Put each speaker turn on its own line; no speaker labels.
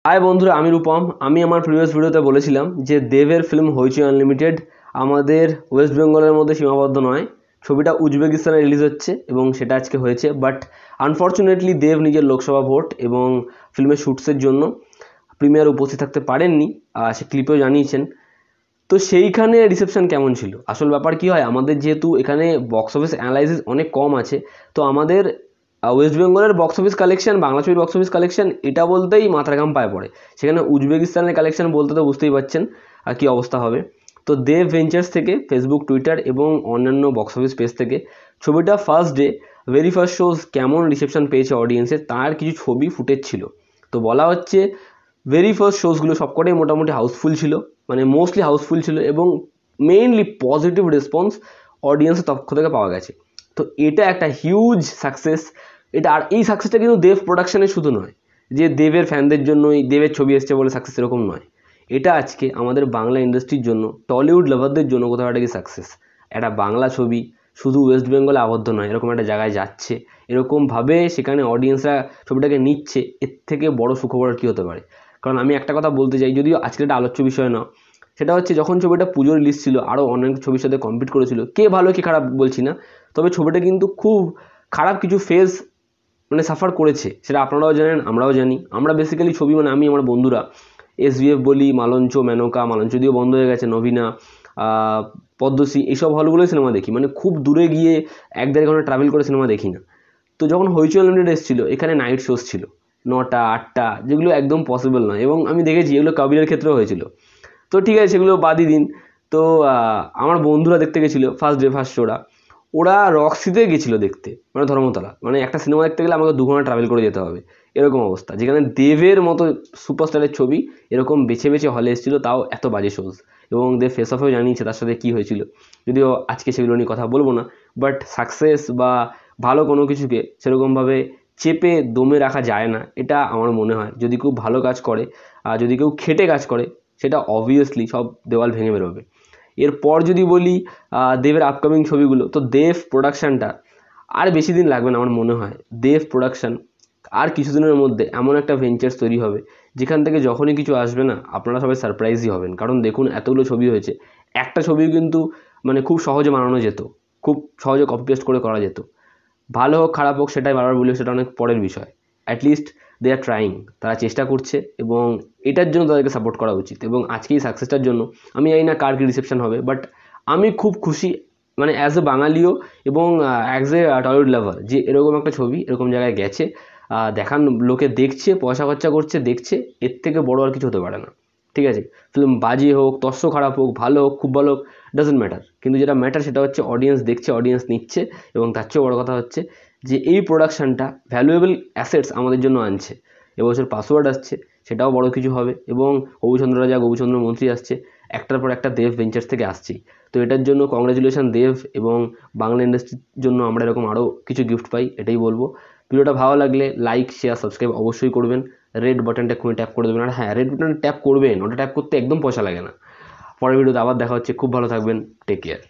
High বন্ধুরা, আমি রূপম। আমি আমার প্রিভিয়াস ভিডিওতে বলেছিলাম যে দেবের ফিল্ম হইচই আনলিমিটেড আমাদের ওয়েস্ট বেঙ্গলের মধ্যে সীমাবদ্ধ নয়, ছবিটা উজবেকিস্তানে রিলিজ হচ্ছে এবং সেটা আজকে হয়েছে। বাট আনফর্চুনেটলি দেব নিজের লোকসভা ভোট এবং ফিল্মের শ্যুটসের জন্য প্রিমিয়ার উপস্থিত থাকতে পারেননি, সে ক্লিপেও জানিয়েছেন। তো সেইখানে রিসেপশন কেমন ছিল? আসল ব্যাপার কি হয়, আমাদের যেহেতু এখানে বক্স অফিস অ্যানালাইসিস অনেক কম আছে, তো আমাদের ওয়েস্ট বেঙ্গলের বক্স অফিস কালেকশন, বাংলা ছবির বক্স অফিস কালেকশন এটা বলতেই মাথার ঘাম পায়ে পড়ে। সেখানে উজবেকিস্তানের কালেকশন বলতে তো বুঝতেই পারছেন কী অবস্থা হবে। তো দেব ভেঞ্চার্স থেকে, ফেসবুক, টুইটার এবং অন্যান্য বক্স অফিস পেজ থেকে ছবিটা first day very first shows কেমন রিসেপশন পেয়েছে অডিয়েন্সের তার কিছু ছবি ফুটেজ ছিল। তো বলা হচ্ছে ভেরি ফার্স্ট শোজগুলো সবকটাই মোটামুটি হাউসফুল ছিল, মানে মোস্টলি হাউসফুল ছিল এবং মেইনলি পজিটিভ রেসপন্স অডিয়েন্সের পক্ষ থেকে পাওয়া গেছে। তো এটা একটা হিউজ সাকসেস। এটা, আর এই সাকসেসটা কিন্তু দেব প্রোডাকশানে শুধু নয় যে দেবের ফ্যানদের জন্যই দেবের ছবি এসছে বলে সাকসেস, এরকম নয়। এটা আজকে আমাদের বাংলা ইন্ডাস্ট্রির জন্য, টলিউড লাভারদের জন্য কোথাও একটা কি সাকসেস। একটা বাংলা ছবি শুধু ওয়েস্ট বেঙ্গলে আবদ্ধ নয়, এরকম একটা জায়গায় যাচ্ছে, এরকমভাবে সেখানে অডিয়েন্সরা ছবিটাকে নিচ্ছে, এর থেকে বড় সুখবর কী হতে পারে? কারণ আমি একটা কথা বলতে চাই, যদিও আজকের একটা আলোচ্য বিষয় না, সেটা হচ্ছে যখন ছবিটা পুজোর রিলিজ ছিল আরও অনেক ছবির সাথে কম্পিট করেছিল, কে ভালো কে খারাপ বলছি না, তবে ছবিটা কিন্তু খুব খারাপ কিছু ফেজ মানে সাফার করেছে, সেটা আপনারাও জানেন, আমরাও জানি। আমরা বেসিক্যালি ছবি, মানে আমি আমার বন্ধুরা SVF বলি, মালঞ্চ, মেনকা, মালঞ্চ দিয়েও বন্ধ হয়ে গেছে, নবীনা, পদ্মশ্রী, এইসব হলগুলোই সিনেমা দেখি, মানে খুব দূরে গিয়ে 1-1.5 ঘন্টা ট্রাভেল করে সিনেমা দেখি না। তো যখন হইচই আনলিমিটেড এসেছিলো, এখানে নাইট শোজ ছিল 9টা 8টা, যেগুলো একদম পসিবল নয়, এবং আমি দেখেছি এগুলো কবিরের ক্ষেত্রেও হয়েছিল। তো ঠিক আছে, সেগুলো বাদই দিন। তো আমার বন্ধুরা দেখতে গেছিলো ফার্স্ট ডে ফার্স্ট শোটা, ওরা রক্সিতে গেছিলো দেখতে, মানে ধর্মতলা, মানে একটা সিনেমা দেখতে গেলে আমাকে 2 ঘন্টা ট্রাভেল করে যেতে হবে, এরকম অবস্থা। যেখানে দেবের মতো সুপারস্টারের ছবি এরকম বেছে বেছে হলে এসেছিলো, তাও এত বাজে শোজ। এবং দেব ফেস অফেও জানিয়েছে তার সাথে কী হয়েছিল, যদিও আজকে সেগুলো নিয়ে কথা বলবো না। বাট সাকসেস বা ভালো কোনো কিছুকে সেরকমভাবে চেপে দমে রাখা যায় না, এটা আমার মনে হয়। যদি কেউ ভালো কাজ করে, যদি কেউ খেটে কাজ করে, সেটা অবভিয়াসলি সব দেওয়াল ভেঙে বেরোবে। এরপর যদি বলি দেবের আপকামিং ছবিগুলো, তো দেব প্রোডাকশানটা আর বেশি দিন লাগবে না আমার মনে হয়। দেব প্রোডাকশান আর কিছুদিনের মধ্যে এমন একটা ভেঞ্চার্স তৈরি হবে যেখান থেকে যখনই কিছু আসবে না, আপনারা সবাই সারপ্রাইজই হবেন। কারণ দেখুন, এতগুলো ছবি হয়েছে, একটা ছবিও কিন্তু মানে খুব সহজে বানানো যেত, খুব সহজে কপি পেস্ট করে করা যেত। ভালো হোক খারাপ হোক সেটাই বারবার বলি, সেটা অনেক পরের বিষয়। অ্যাটলিস্ট দে আর ট্রাইং, তারা চেষ্টা করছে এবং এটার জন্য তাদেরকে সাপোর্ট করা উচিত। এবং আজকে এই সাকসেসটার জন্য আমি জানি না কার কী রিসেপশন হবে, বাট আমি খুব খুশি, মানে অ্যাজ এ বাঙালিও এবং অ্যাজ এ টলিউড লাভার, যে এরকম একটা ছবি এরকম জায়গায় গেছে, দেখান, লোকে দেখছে, পয়সা খরচা করছে, দেখছে, এর থেকে বড় আর কিছু হতে পারে না। ঠিক আছে, ফিল্ম বাজে হোক, তস্য খারাপ হোক, ভালো হোক, খুব ভালো হোক, ডাজেন্ট ম্যাটার। কিন্তু যেটা ম্যাটার সেটা হচ্ছে অডিয়েন্স দেখছে, অডিয়েন্স নিচ্ছে, এবং তার চেয়েও বড় কথা হচ্ছে যে এই প্রোডাকশানটা ভ্যালুয়েবল অ্যাসেটস আমাদের জন্য আনছে। এবছর পাসওয়ার্ড আসছে, সেটাও বড় কিছু হবে, এবং অভিচন্দ্র রাজা, অভিচন্দ্র মন্ত্রী আসছে, একটার পর একটা দেব ভেঞ্চার্স থেকে আসছেই। তো এটার জন্য কংগ্রাচুলেশন দেব, এবং বাংলা ইন্ডাস্ট্রির জন্য আমরা এরকম আরও কিছু গিফট পাই, এটাই বলবো। ভিডিওটা ভালো লাগলে লাইক, শেয়ার, সাবস্ক্রাইব অবশ্যই করবেন। রেড বাটনটা এক্ষুনি ট্যাপ করে দেবেন। আর হ্যাঁ, রেড বাটনটা ট্যাপ করবেন, ওটা ট্যাপ করতে একদম পয়সা লাগে না। পরের ভিডিওতে আবার দেখা হচ্ছে, খুব ভালো থাকবেন, টেক কেয়ার।